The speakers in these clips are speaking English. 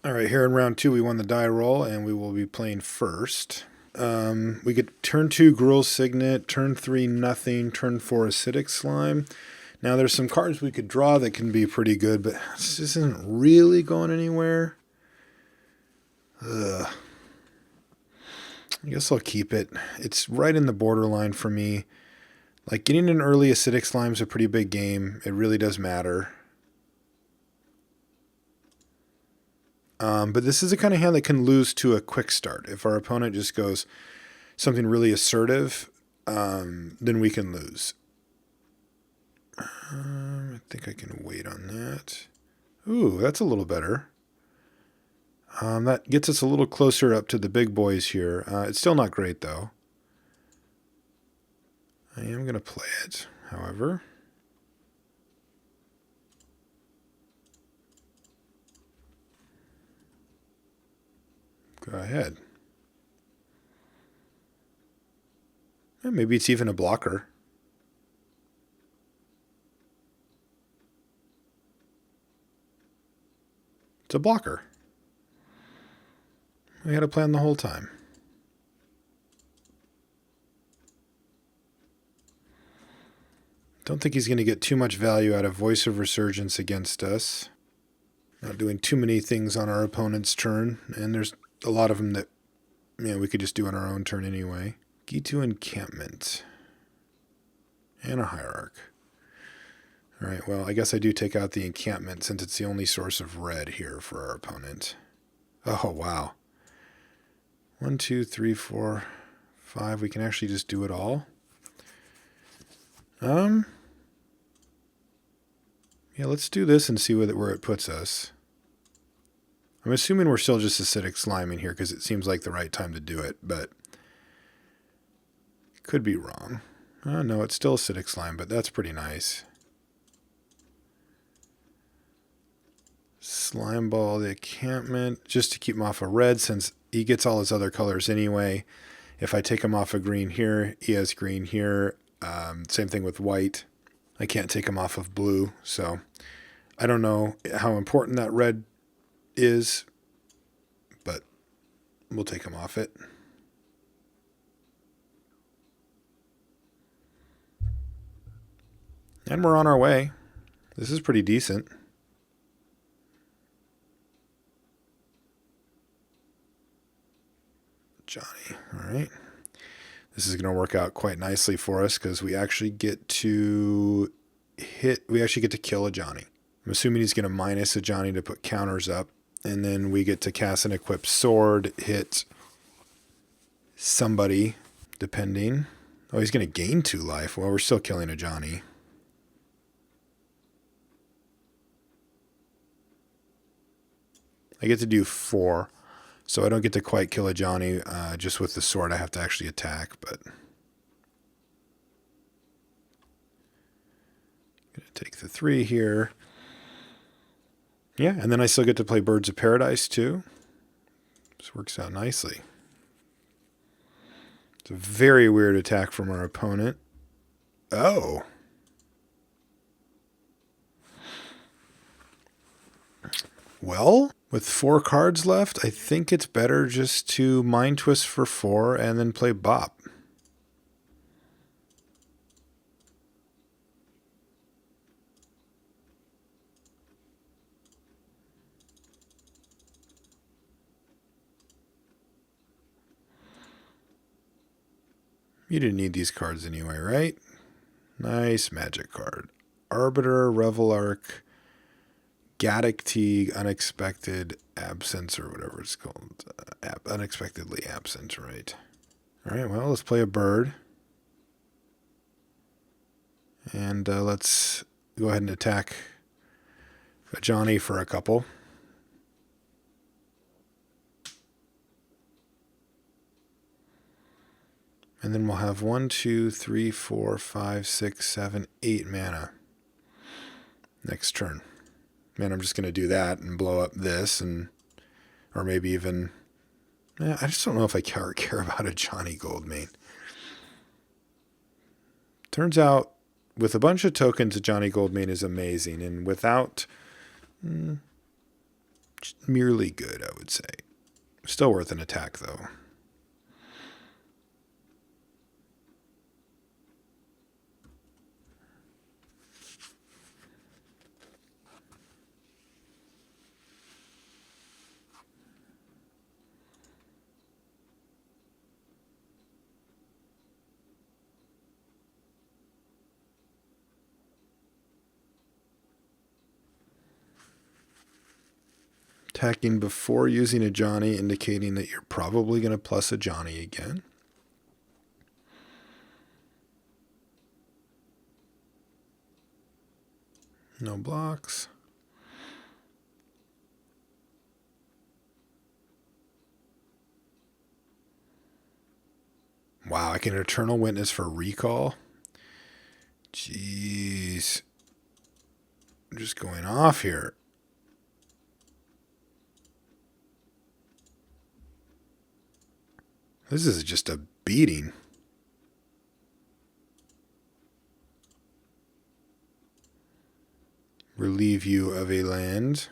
Alright, here in round 2 we won the die roll, and we will be playing first. We get turn 2 Gruul Signet, turn 3 nothing, turn 4 Acidic Slime. Now there's some cards we could draw that can be pretty good, but this isn't really going anywhere. Ugh. I guess I'll keep it. It's right in the borderline for me. Like, getting an early Acidic Slime is a pretty big game. It really does matter. But this is the kind of hand that can lose to a quick start. If our opponent just goes something really assertive, then we can lose. I think I can wait on that. Ooh, that's a little better. That gets us a little closer up to the big boys here. It's still not great, though. I am going to play it, however. Go ahead. And maybe it's even a blocker. It's a blocker. We had a plan the whole time. Don't think he's going to get too much value out of Voice of Resurgence against us. Not doing too many things on our opponent's turn, and there's a lot of them that, we could just do on our own turn anyway. Gitu Encampment. And a Hierarch. Alright, well, I guess I do take out the encampment since it's the only source of red here for our opponent. Oh, wow. 1, 2, 3, 4, 5. We can actually just do it all. Yeah, let's do this and see where it puts us. I'm assuming we're still just Acidic Sliming here because it seems like the right time to do it, but could be wrong. No, it's still Acidic Slime, but that's pretty nice. Slime Ball, the encampment, just to keep him off of red since he gets all his other colors anyway. If I take him off of green here, he has green here. Same thing with white. I can't take him off of blue, so I don't know how important that red is, but we'll take him off it. And we're on our way. This is pretty decent. Johnny, all right. This is going to work out quite nicely for us because we actually get to kill a Johnny. I'm assuming he's going to minus a Johnny to put counters up, and then we get to cast an equipped sword, hit somebody, depending. Oh, he's going to gain 2 life. Well, we're still killing a Johnny. I get to do 4. So I don't get to quite kill a Johnny just with the sword. I have to actually attack, but gonna take the 3 here. Yeah, and then I still get to play Birds of Paradise too. This works out nicely. It's a very weird attack from our opponent. Oh. Well, with 4 cards left, I think it's better just to Mind Twist for 4 and then play Bop. You didn't need these cards anyway, right? Nice magic card. Arbiter, Revelarch, Garruk Teague, Unexpected Absence, or whatever it's called. Unexpectedly Absent, right? All right, well, let's play a bird. And let's go ahead and attack a Johnny for a couple. And then we'll have 1, 2, 3, 4, 5, 6, 7, 8 mana next turn. Man, I'm just going to do that and blow up this, or maybe even... I just don't know if I care about a Johnny Goldmane. Turns out with a bunch of tokens, Ajani Goldmane is amazing, and without, merely good, I would say. Still worth an attack, though. Attacking before using a Johnny, indicating that you're probably going to plus a Johnny again. No blocks. Wow, I can Eternal Witness for recall. Jeez. I'm just going off here. This is just a beating. Relieve you of a land.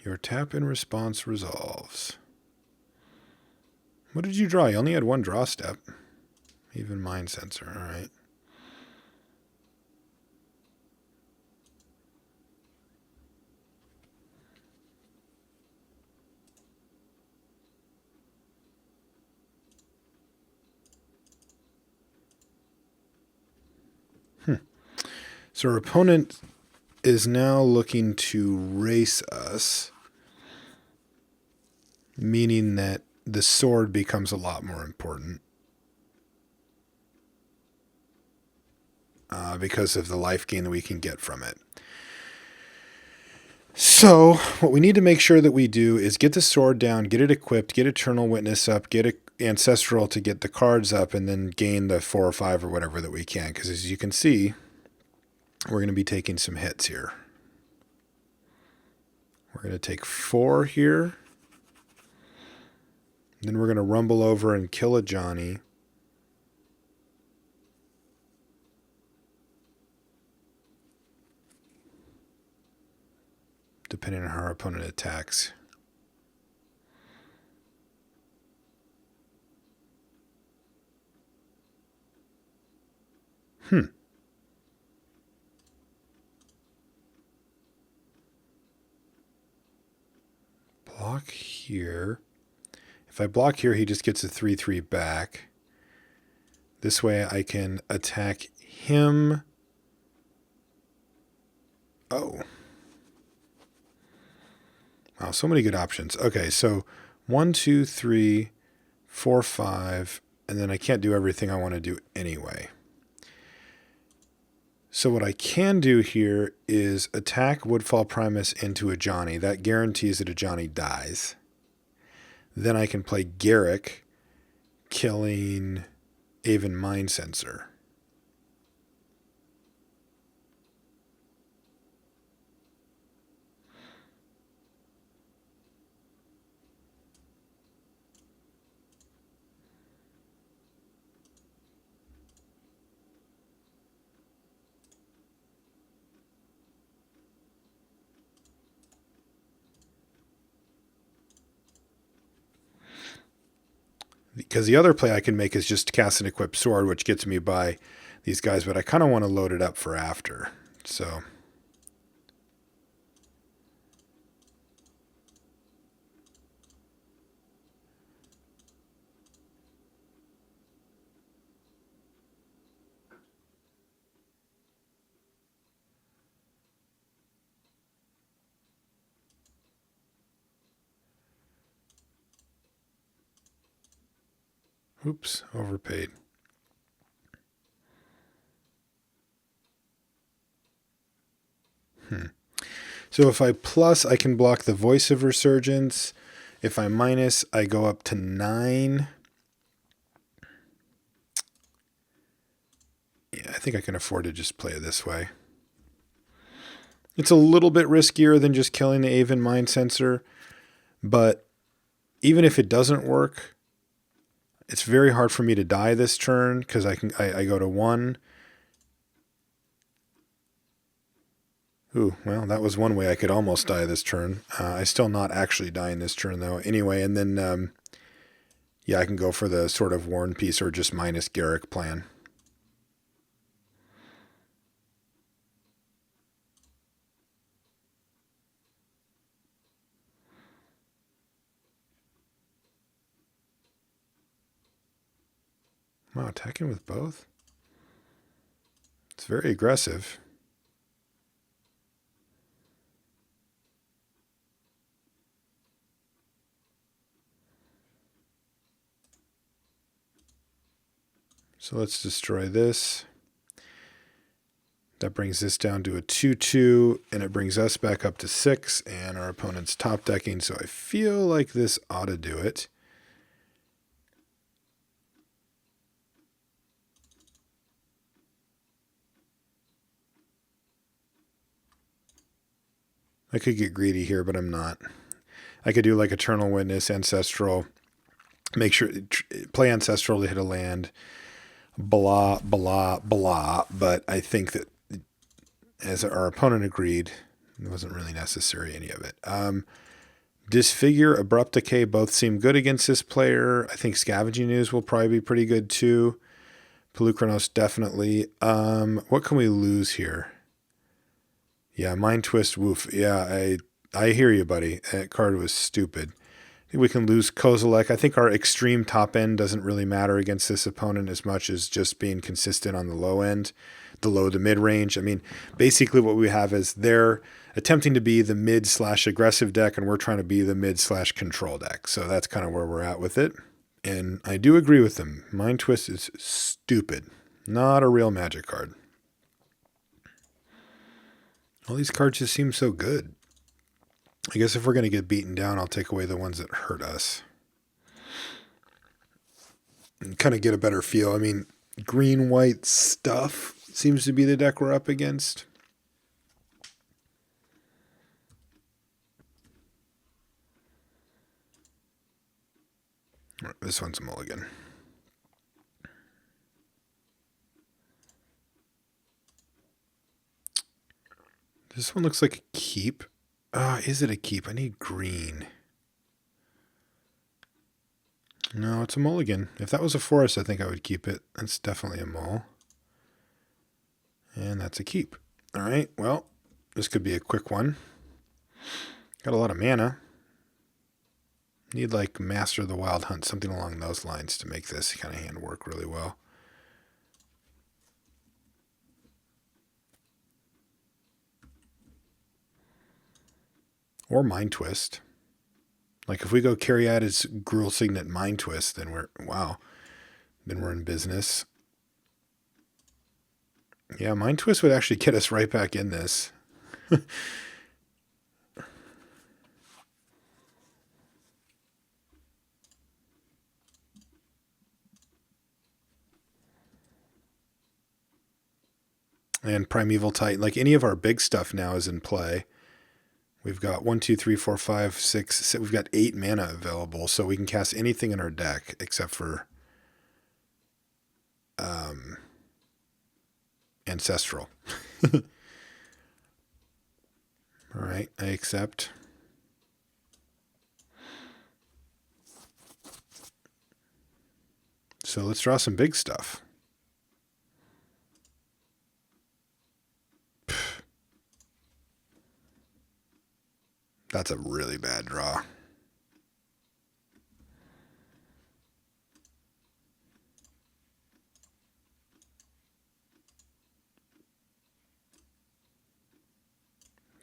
Your tap in response resolves. What did you draw? You only had one draw step. Even Mind Sensor, alright. So our opponent is now looking to race us, meaning that the sword becomes a lot more important because of the life gain that we can get from it. So what we need to make sure that we do is get the sword down, get it equipped, get Eternal Witness up, get Ancestral to get the cards up, and then gain the 4 or 5 or whatever that we can. Because as you can see, we're going to be taking some hits here. We're going to take 4 here. Then we're going to rumble over and kill a Johnny. Depending on how our opponent attacks. Block here. If I block here, he just gets a 3/3 back. This way I can attack him. Oh. Wow, so many good options. Okay, so 1, 2, 3, 4, 5, and then I can't do everything I want to do anyway. So what I can do here is attack Woodfall Primus into a Johnny. That guarantees that a Johnny dies. Then I can play Garruk, killing Aven Mind Sensor. Because the other play I can make is just cast an equipped sword, which gets me by these guys, but I kind of want to load it up for after. So oops, overpaid. So if I plus, I can block the Voice of Resurgence. If I minus, I go up to 9. Yeah, I think I can afford to just play it this way. It's a little bit riskier than just killing the Aven Mind Sensor, but even if it doesn't work, it's very hard for me to die this turn because I go to 1. Ooh, well, that was one way I could almost die this turn. I still not actually dying this turn, though. Anyway, and then, yeah, I can go for the sort of Worn piece or just minus Garruk plan. Wow, attacking with both? It's very aggressive. So let's destroy this. That brings this down to a 2/2, and it brings us back up to 6, and our opponent's top decking, so I feel like this ought to do it. I could get greedy here, but I'm not. I could do like Eternal Witness, Ancestral, make sure, play Ancestral to hit a land, blah, blah, blah, but I think that as our opponent agreed, it wasn't really necessary, any of it. Disfigure, Abrupt Decay both seem good against this player. I think Scavenging Ooze will probably be pretty good too. Polukranos definitely. What can we lose here? Yeah, Mind Twist, woof. Yeah, I hear you, buddy. That card was stupid. I think we can lose Kozilek. I think our extreme top end doesn't really matter against this opponent as much as just being consistent on the low end, the low to mid range. I mean, basically what we have is they're attempting to be the mid/aggressive deck, and we're trying to be the mid/control deck. So that's kind of where we're at with it. And I do agree with them. Mind Twist is stupid. Not a real Magic card. All these cards just seem so good. I guess if we're going to get beaten down, I'll take away the ones that hurt us. And kind of get a better feel. I mean, green-white stuff seems to be the deck we're up against. All right, this one's a mulligan. This one looks like a keep. Is it a keep? I need green. No, it's a mulligan. If that was a forest, I think I would keep it. That's definitely a mull. And that's a keep. All right, well, this could be a quick one. Got a lot of mana. Need like Master of the Wild Hunt, something along those lines to make this kind of hand work really well. Or Mind Twist. Like if we go Caryatid's Gruul Signet Mind Twist, then we're in business. Yeah, Mind Twist would actually get us right back in this. And Primeval Titan, like any of our big stuff now is in play. We've got 1, 2, 3, 4, 5, 6. We've got 8 mana available, so we can cast anything in our deck except for Ancestral. All right, I accept. So let's draw some big stuff. That's a really bad draw.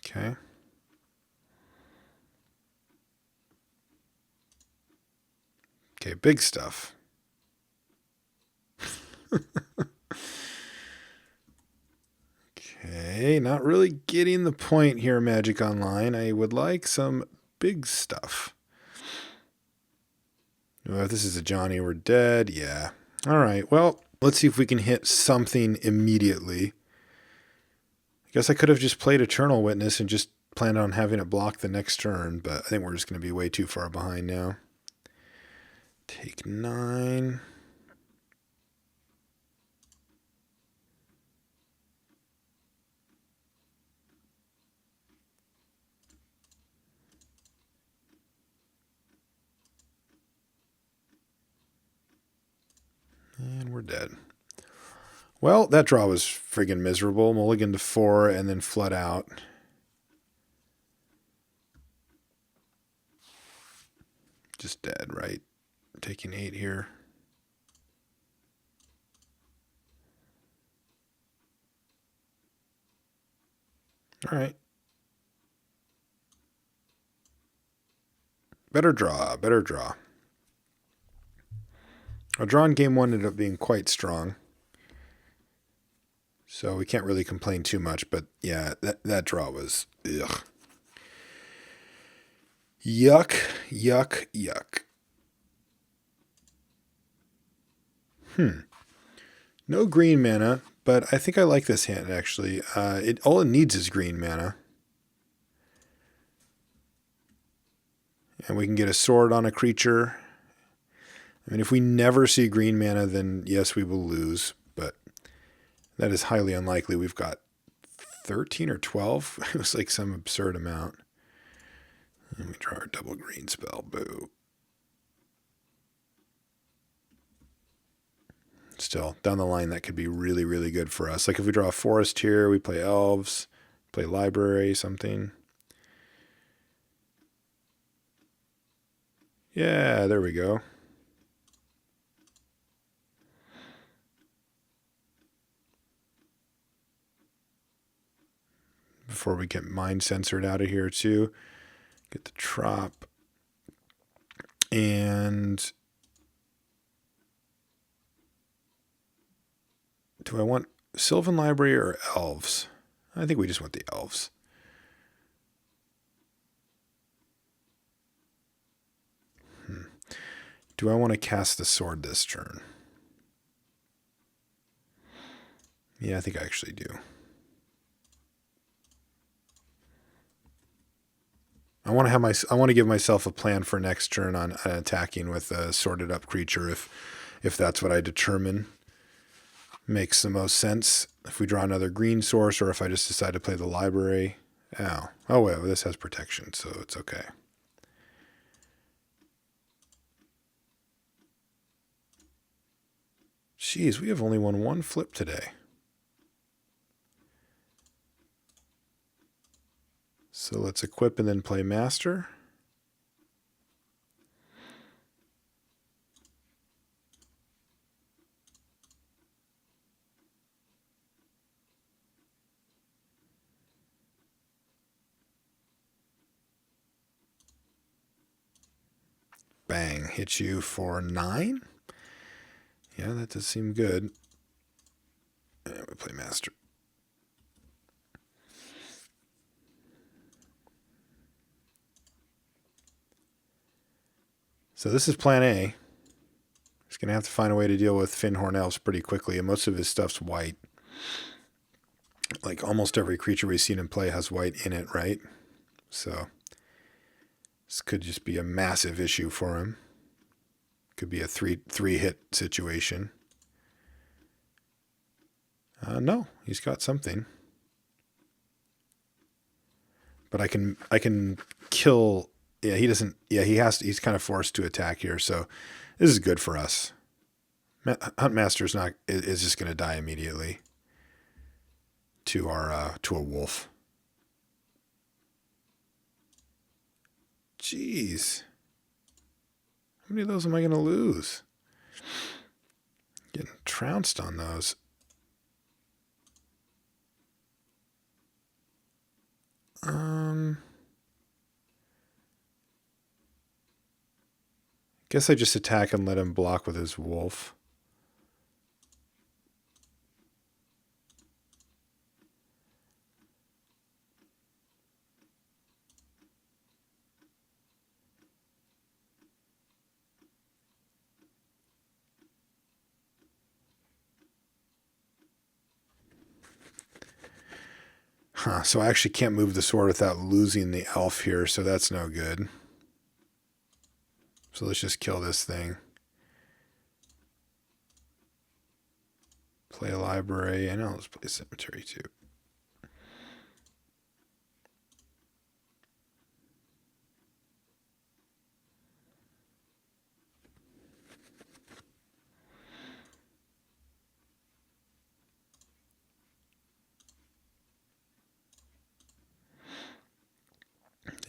Okay. Okay, big stuff. Okay, not really getting the point here, Magic Online. I would like some big stuff. Well, if this is a Johnny, we're dead. Yeah. All right, well, let's see if we can hit something immediately. I guess I could have just played Eternal Witness and just planned on having it block the next turn, but I think we're just going to be way too far behind now. Take 9. And we're dead. Well, that draw was friggin' miserable. Mulligan to 4 and then flood out. Just dead, right? Taking 8 here. All right. Better draw, better draw. Our draw in game 1 ended up being quite strong. So we can't really complain too much, but yeah, that draw was ugh. Yuck, yuck, yuck. No green mana, but I think I like this hand actually. All it needs is green mana. And we can get a sword on a creature. I mean, if we never see green mana, then yes, we will lose, but that is highly unlikely. We've got 13 or 12. It was like some absurd amount. And we draw our double green spell. Boo. Still, down the line, that could be really, really good for us. Like if we draw a forest here, we play elves, play library, something. Yeah, there we go. Before we get mind censored out of here too. Get the trop. And do I want Sylvan Library or elves? I think we just want the elves. Do I want to cast the sword this turn? Yeah, I think I actually do. I want to give myself a plan for next turn on attacking with a sorted up creature if that's what I determine makes the most sense. If we draw another green source or if I just decide to play the library. Oh well, this has protection, so it's okay. Jeez, we have only won one flip today. So let's equip and then play master. Bang, hit you for 9. Yeah, that does seem good. And we play master. So this is plan A. He's going to have to find a way to deal with Fyndhorn Elves pretty quickly, and most of his stuff's white. Like almost every creature we've seen him play has white in it, right? So this could just be a massive issue for him. Could be a three hit situation. No, he's got something. But I can kill. Yeah, he doesn't. Yeah, he's kind of forced to attack here. So this is good for us. Huntmaster's is just going to die immediately to a wolf. Jeez. How many of those am I going to lose? Getting trounced on those. Guess I just attack and let him block with his wolf. So I actually can't move the sword without losing the elf here, so that's no good. So let's just kill this thing. play a library, and let's play a cemetery too.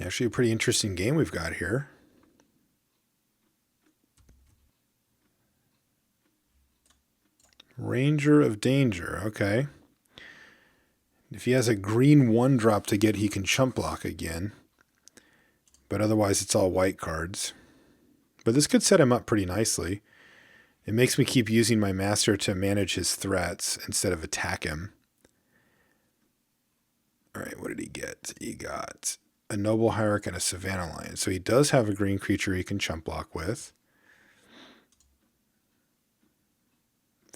Actually, a pretty interesting game we've got here. Ranger of Danger, okay. If he has a green 1-drop to get, he can chump block again. But otherwise, it's all white cards. But this could set him up pretty nicely. It makes me keep using my master to manage his threats instead of attack him. All right, what did he get? He got a Noble Hierarch and a Savannah Lion. So he does have a green creature he can chump block with.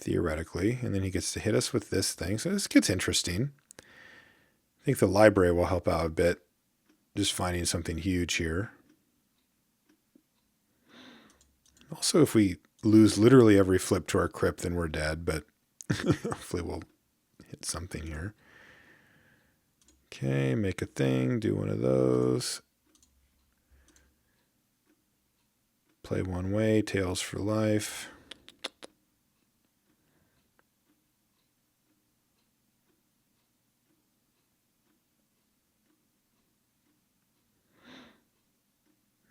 Theoretically. And then he gets to hit us with this thing. So this gets interesting. I think the library will help out a bit. Just finding something huge here. Also, if we lose literally every flip to our crypt, then we're dead. But hopefully we'll hit something here. Okay, make a thing. Do one of those. Play one way. Tails for life.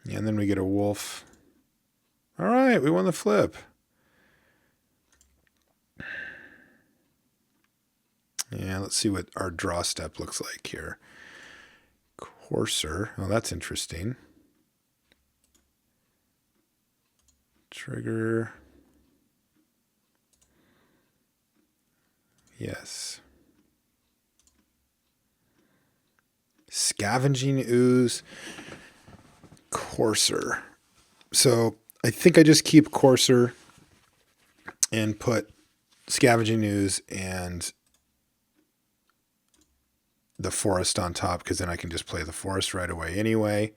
And then we get a wolf. All right, we won the flip. Yeah, let's see what our draw step looks like here. Courser. Oh, that's interesting. Trigger. Yes. Scavenging Ooze. Courser. So I think I just keep Courser and put Scavenging Ooze and the forest on top, because then I can just play the forest right away anyway.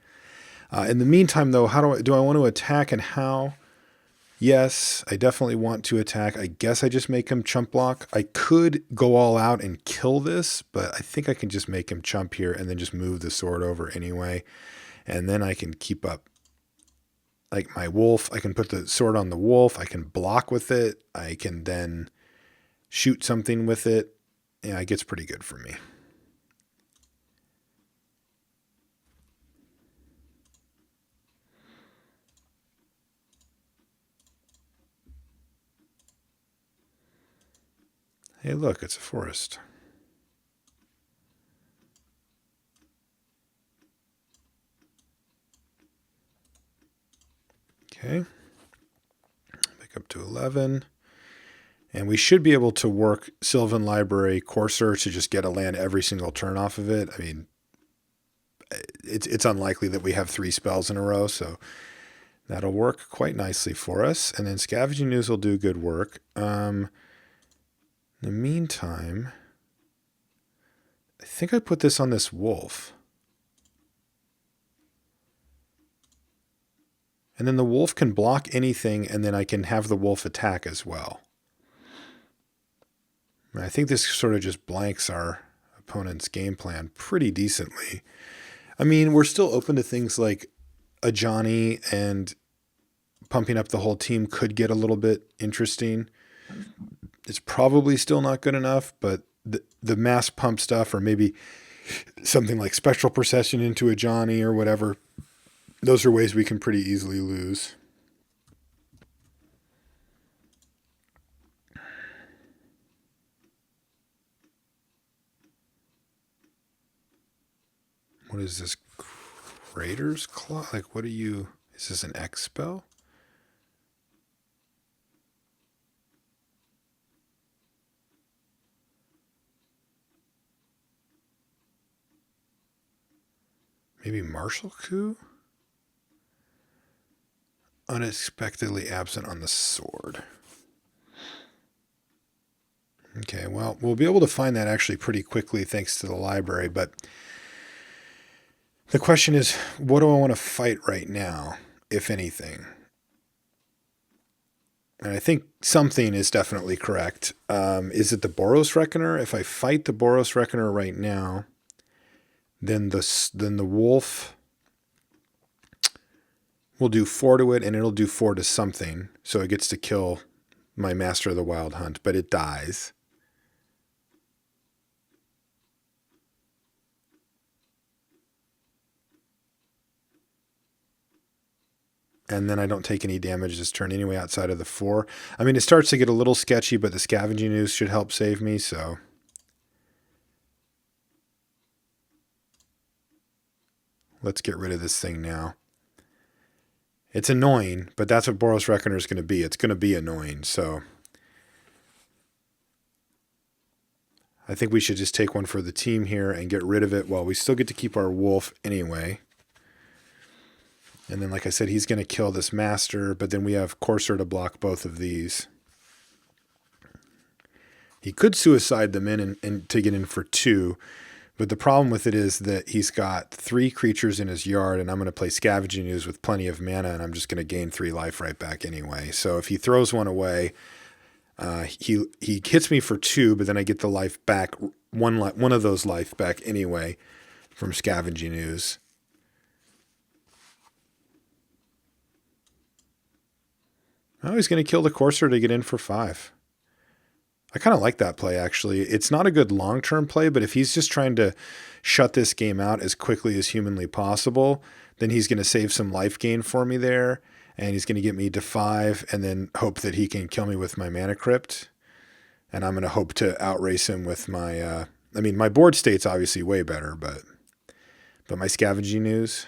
In the meantime, though, how do I want to attack and how? Yes, I definitely want to attack. I guess I just make him chump block. I could go all out and kill this, but I think I can just make him chump here and then just move the sword over anyway. And then I can keep up like my wolf. I can put the sword on the wolf. I can block with it. I can then shoot something with it. Yeah, it gets pretty good for me. Hey, look, it's a forest. Okay. Back up to 11. And we should be able to work Sylvan Library Courser to just get a land every single turn off of it. I mean, it's unlikely that we have 3 spells in a row, so that'll work quite nicely for us. And then Scavenging Ooze will do good work. In the meantime, I think I put this on this wolf. And then the wolf can block anything, and then I can have the wolf attack as well. And I think this sort of just blanks our opponent's game plan pretty decently. I mean, we're still open to things like a Johnny, and pumping up the whole team could get a little bit interesting. It's probably still not good enough, but the mass pump stuff, or maybe something like Spectral Procession into a Johnny or whatever, those are ways we can pretty easily lose. What is this? Crater's Claw? Like, what are you... Is this an X spell? Maybe Martial Coup? Unexpectedly absent on the sword. Okay, well, we'll be able to find that actually pretty quickly thanks to the library, but the question is, what do I want to fight right now, if anything? And I think something is definitely correct. Is it the Boros Reckoner? If I fight the Boros Reckoner right now, then the wolf will do 4 to it, and it'll do 4 to something. So it gets to kill my Master of the Wild Hunt, but it dies. And then I don't take any damage this turn anyway outside of the 4. I mean, it starts to get a little sketchy, but the Scavenging Ooze should help save me, so. Let's get rid of this thing now. It's annoying, but that's what Boros Reckoner is going to be. It's going to be annoying, so. I think we should just take one for the team here and get rid of it while we still get to keep our wolf anyway. And then, like I said, he's going to kill this master, but then we have Courser to block both of these. He could suicide them in and to get in for 2, but the problem with it is that he's got 3 creatures in his yard, and I'm going to play Scavenging Ooze with plenty of mana, and I'm just going to gain 3 life right back anyway. So if he throws one away, he hits me for 2, but then I get the life back, one of those life back anyway from Scavenging Ooze. Oh, he's going to kill the Courser to get in for 5. I kind of like that play, actually. It's not a good long-term play, but if he's just trying to shut this game out as quickly as humanly possible, then he's going to save some life gain for me there, and he's going to get me to 5, and then hope that he can kill me with my Mana Crypt. And I'm going to hope to outrace him with my... I mean, my board state's obviously way better, but my Scavenging Ooze...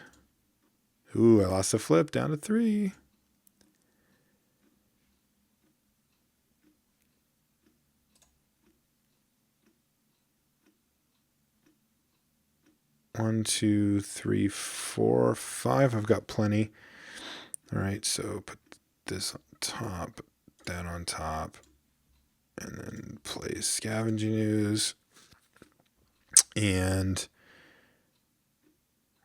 Ooh, I lost a flip down to 3. One, 2, 3, 4, 5. I've got plenty. All right, so put this on top, that on top, and then play Scavenging Ooze. And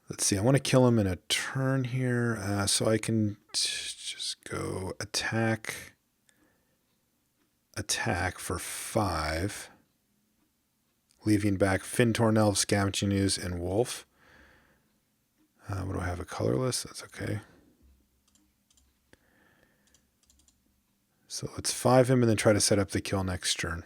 let's see, I want to kill him in a turn here, so I can just go attack for 5. Leaving back Fyndhorn Elves, Scavenging Ooze, and Wolf. What do I have? A colorless? That's okay. So let's 5 him and then try to set up the kill next turn.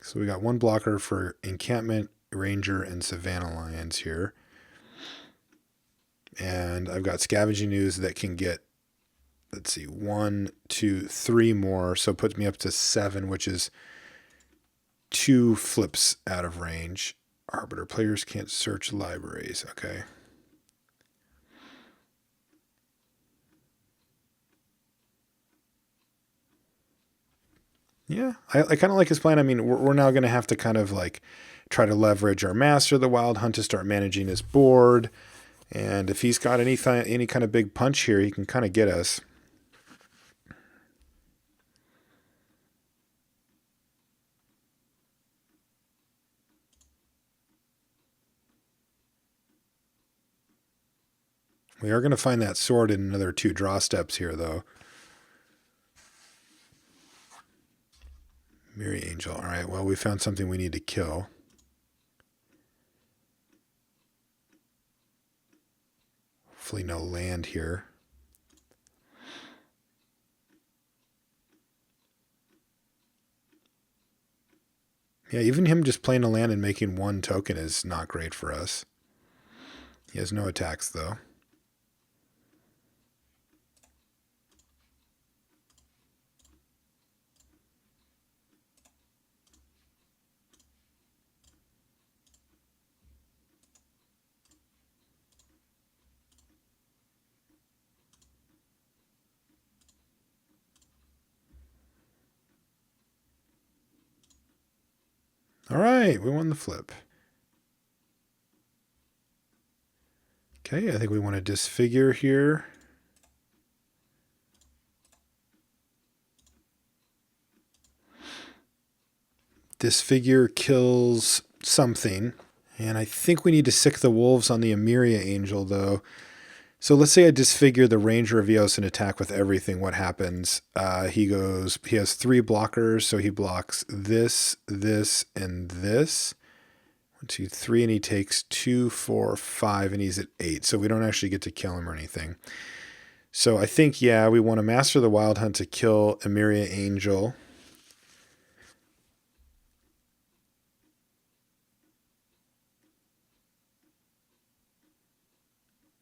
So we got one blocker for Encampment, Ranger, and Savannah Lions here. And I've got Scavenging Ooze that can get, let's see, 1, 2, 3 more. So it puts me up to 7, which is 2 flips out of range. Arbiter players can't search libraries. Okay. Yeah, I kind of like his plan. I mean, we're now going to have to kind of like try to leverage our Master of the Wild Hunt to start managing his board. And if he's got any kind of big punch here, he can kind of get us. We are going to find that sword in another 2 draw steps here, though. Mary Angel. All right, well, we found something we need to kill. Hopefully no land here. Yeah, even him just playing a land and making 1 token is not great for us. He has no attacks, though. All right, we won the flip. Okay, I think we want to disfigure here. Disfigure kills something. And I think we need to sick the wolves on the Emeria Angel, though. So let's say I disfigure the Ranger of Eos and attack with everything. What happens? He has 3 blockers, so he blocks this, this, and this. 1, 2, 3, and he takes 2, 4, 5, and he's at 8. So we don't actually get to kill him or anything. So I think, yeah, we want to Master the Wild Hunt to kill Emeria Angel.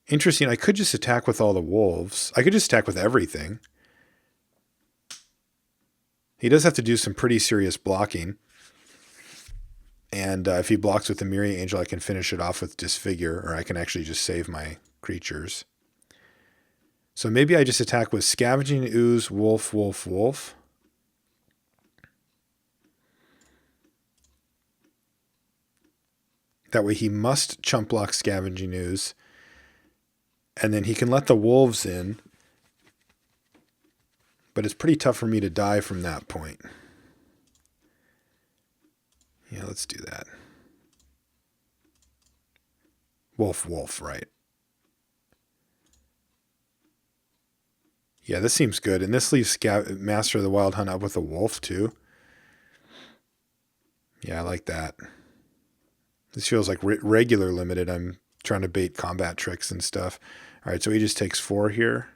Interesting, I could just attack with all the wolves. I could just attack with everything. He does have to do some pretty serious blocking. And if he blocks with the Emeria Angel, I can finish it off with Disfigure, or I can actually just save my creatures. So maybe I just attack with Scavenging Ooze, Wolf, Wolf, Wolf. That way he must chump block Scavenging Ooze. And then he can let the wolves in. But it's pretty tough for me to die from that point. Yeah, let's do that. Wolf, wolf, right. Yeah, this seems good. And this leaves Master of the Wild Hunt up with a wolf, too. Yeah, I like that. This feels like regular limited. I'm trying to bait combat tricks and stuff. All right, so he just takes 4 here.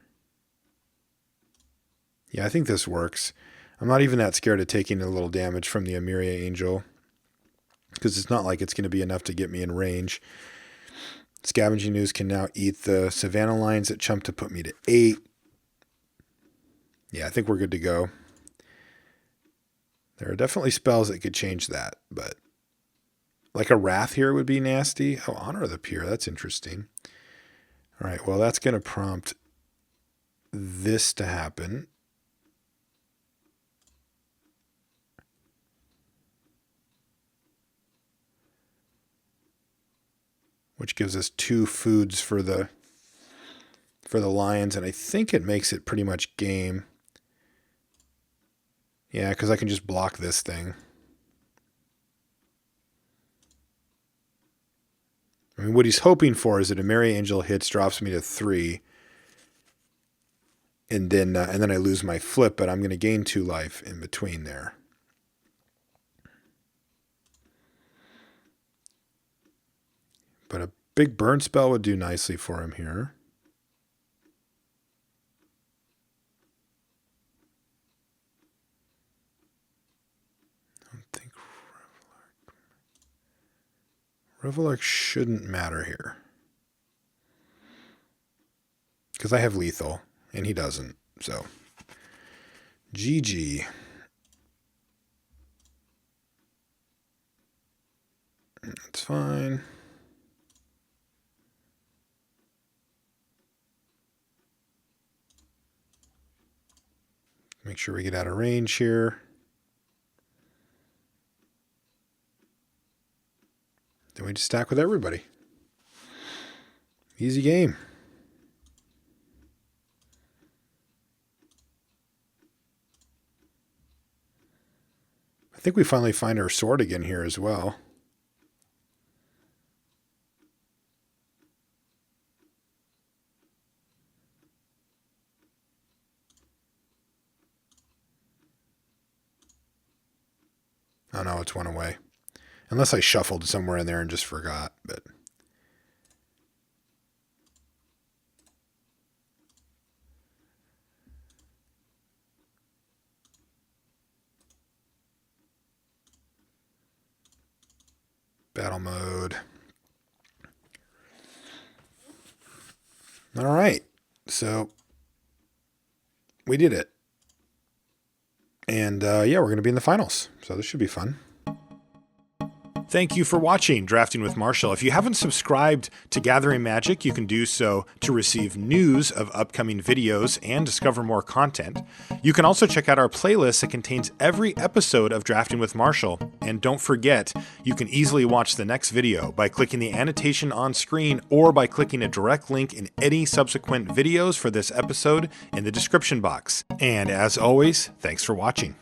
Yeah, I think this works. I'm not even that scared of taking a little damage from the Emeria Angel, because it's not like it's going to be enough to get me in range. Scavenging Ooze can now eat the Savannah Lions at chump to put me to 8. Yeah, I think we're good to go. There are definitely spells that could change that, but like a Wrath here would be nasty. Oh, Honor of the Pure, that's interesting. All right, well, that's going to prompt this to happen. Which gives us 2 foods for the lions, and I think it makes it pretty much game. Yeah, because I can just block this thing. I mean, what he's hoping for is that Emeria Angel hits, drops me to 3, and then I lose my flip, but I'm going to gain 2 life in between there. But a big burn spell would do nicely for him here. I don't think Revelark shouldn't matter here. Because I have lethal, and he doesn't. So, GG. That's fine. Make sure we get out of range here. Then we just stack with everybody. Easy game. I think we finally find our sword again here as well. Oh no, it's went away. Unless I shuffled somewhere in there and just forgot, but... Battle mode. All right. So we did it. And yeah, we're going to be in the finals. So this should be fun. Thank you for watching Drafting with Marshall. If you haven't subscribed to Gathering Magic, you can do so to receive news of upcoming videos and discover more content. You can also check out our playlist that contains every episode of Drafting with Marshall. And don't forget, you can easily watch the next video by clicking the annotation on screen or by clicking a direct link in any subsequent videos for this episode in the description box. And as always, thanks for watching.